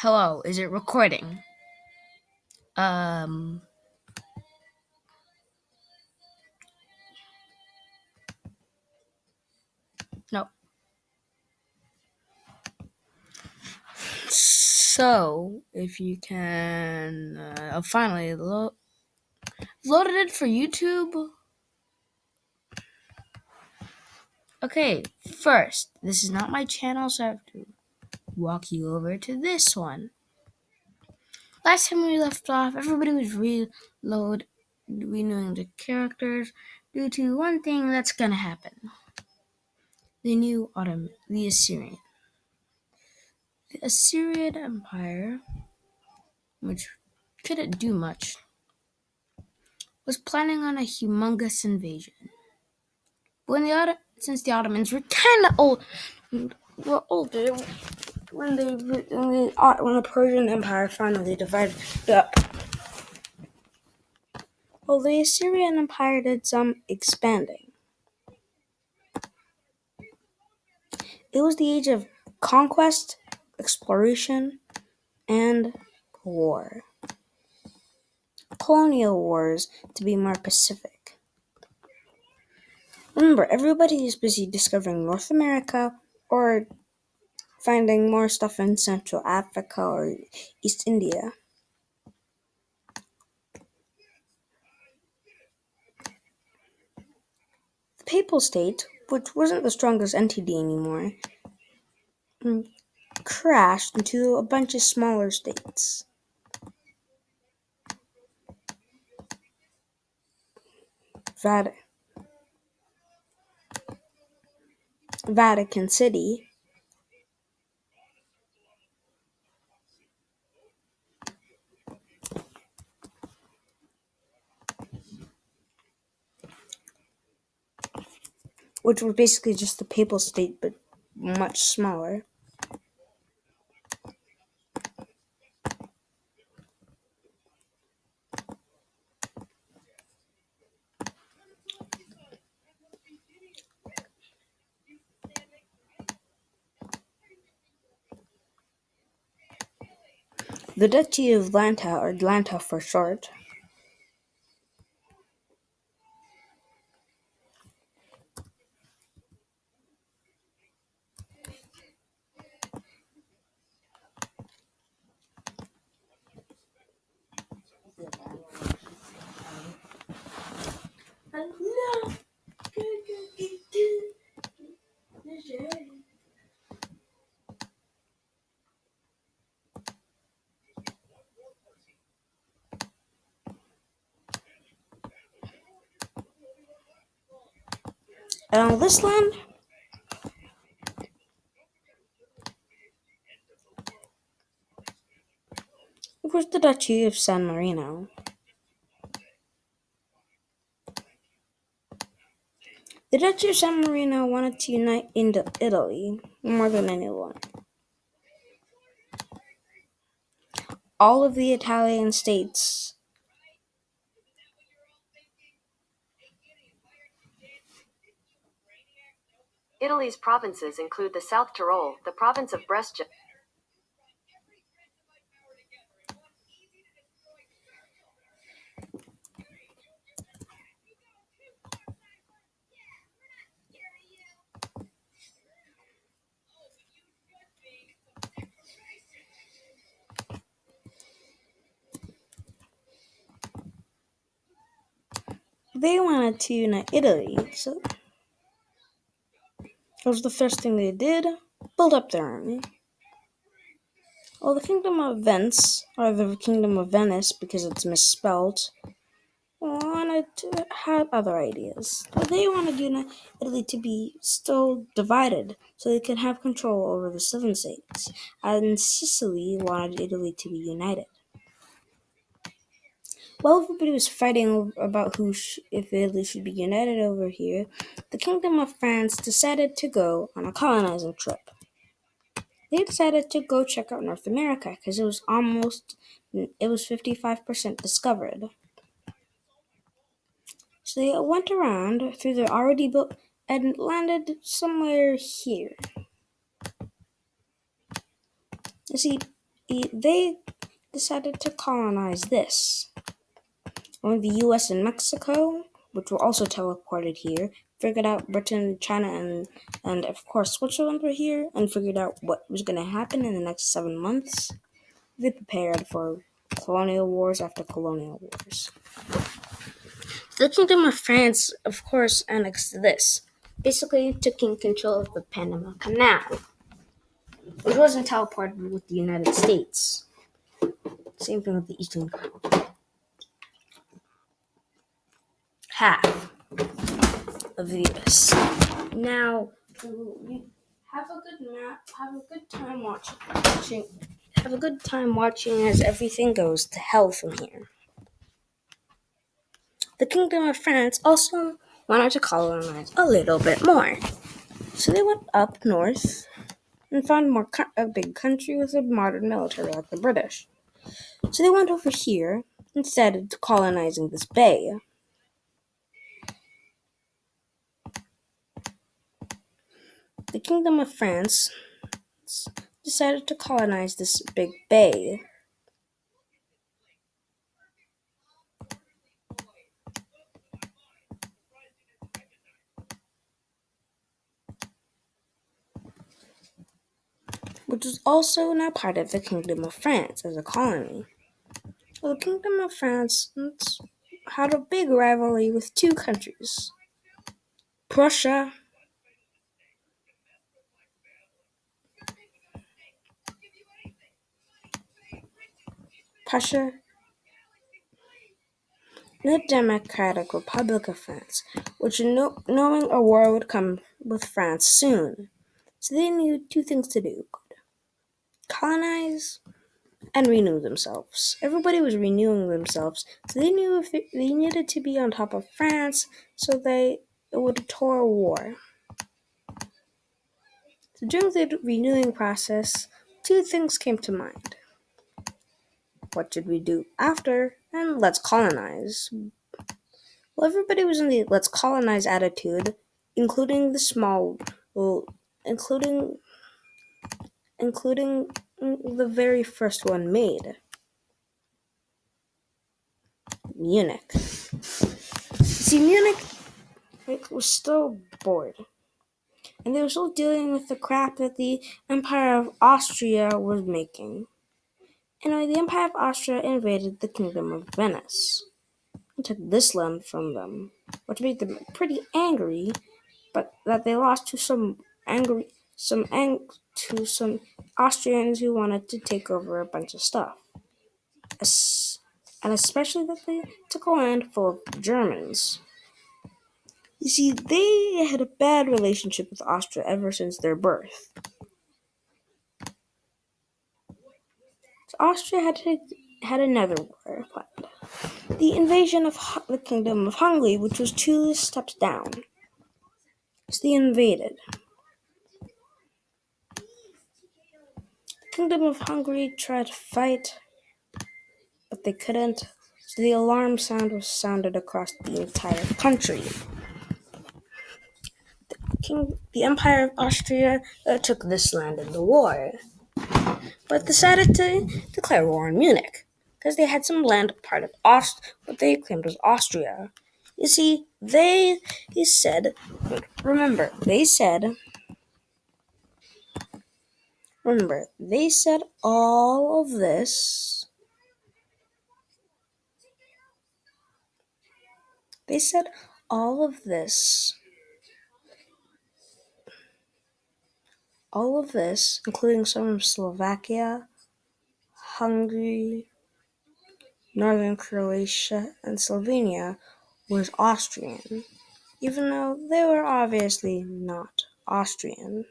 Hello, is it recording? Um, no. So, if you can, finally loaded it for YouTube. Okay, first, this is not my channel, so I have to walk you over to this one. Last time we left off, everybody was renewing the characters due to one thing that's gonna happen. The new the Assyrian. The Assyrian Empire, which couldn't do much, was planning on a humongous invasion. Since the Ottomans were kind of older, when the Persian Empire finally divided up. Well, the Assyrian Empire did some expanding. It was the age of conquest, exploration, and war. Colonial wars, to be more specific. Remember, everybody is busy discovering North America or finding more stuff in Central Africa or East India. The Papal State, which wasn't the strongest entity anymore, crashed into a bunch of smaller states. Vatican City, which was basically just the Papal State but much smaller. The Duchy of Atlanta, or Atlanta for short, and on this land, it was the Duchy of San Marino. The Duchy of San Marino wanted to unite into Italy more than anyone. All of the Italian states Italy's provinces include the South Tyrol, the province of Brescia. they wanted to unite Italy, so that was the first thing they did, build up their army. Well, the Kingdom of Venice, or the Kingdom of Venice because it's misspelled, wanted to have other ideas. They wanted Italy to be still divided so they could have control over the southern states, and Sicily wanted Italy to be united. While everybody was fighting about if Italy should be united over here, the Kingdom of France decided to go on a colonizing trip. They decided to go check out North America because it was 55% discovered. So they went around through the already built and landed somewhere here. You see, they decided to colonize this. Only the US and Mexico, which were also teleported here, figured out Britain, China, and of course Switzerland were here and figured out what was going to happen in the next 7 months. They prepared for colonial wars after colonial wars. The Kingdom of France, of course, annexed this, basically taking control of the Panama Canal, which wasn't teleported with the United States. Same thing with the Eastern half of the U.S. Now, have a good time watching. Have a good time watching as everything goes to hell from here. The Kingdom of France also wanted to colonize a little bit more, so they went up north and found a big country with a modern military like the British. So they went over here instead of colonizing this bay. The Kingdom of France decided to colonize this big bay. Which was also now part of the Kingdom of France as a colony. Well, the Kingdom of France had a big rivalry with two countries, Prussia and the Democratic Republic of France, which knowing a war would come with France soon. So they knew two things to do: colonize and renew themselves. Everybody was renewing themselves, so they knew they needed to be on top of France, so they would tour a war. So during the renewing process, two things came to mind. What should we do after? And let's colonize. Well, everybody was in the let's colonize attitude, including the small, well, including the very first one made, Munich. See, Munich was still bored, and they were still dealing with the crap that the Empire of Austria was making. Anyway, the Empire of Austria invaded the Kingdom of Venice and took this land from them, which made them pretty angry, but that they lost to some Austrians who wanted to take over a bunch of stuff. And especially that they took a land full of Germans. You see, they had a bad relationship with Austria ever since their birth. So Austria had another war planned. The invasion of the Kingdom of Hungary, which was 2 steps down. So they invaded. The Kingdom of Hungary tried to fight, but they couldn't. So the alarm sound was sounded across the entire country. The Empire of Austria took this land in the war, but decided to declare war on Munich because they had some land part of what they claimed was Austria. You see, they said all of this. They said all of this, including some of Slovakia, Hungary, Northern Croatia, and Slovenia, was Austrian, even though they were obviously not Austrian.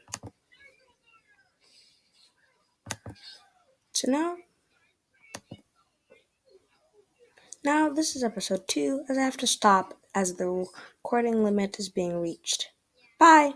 So now this is episode 2, as I have to stop as the recording limit is being reached. Bye!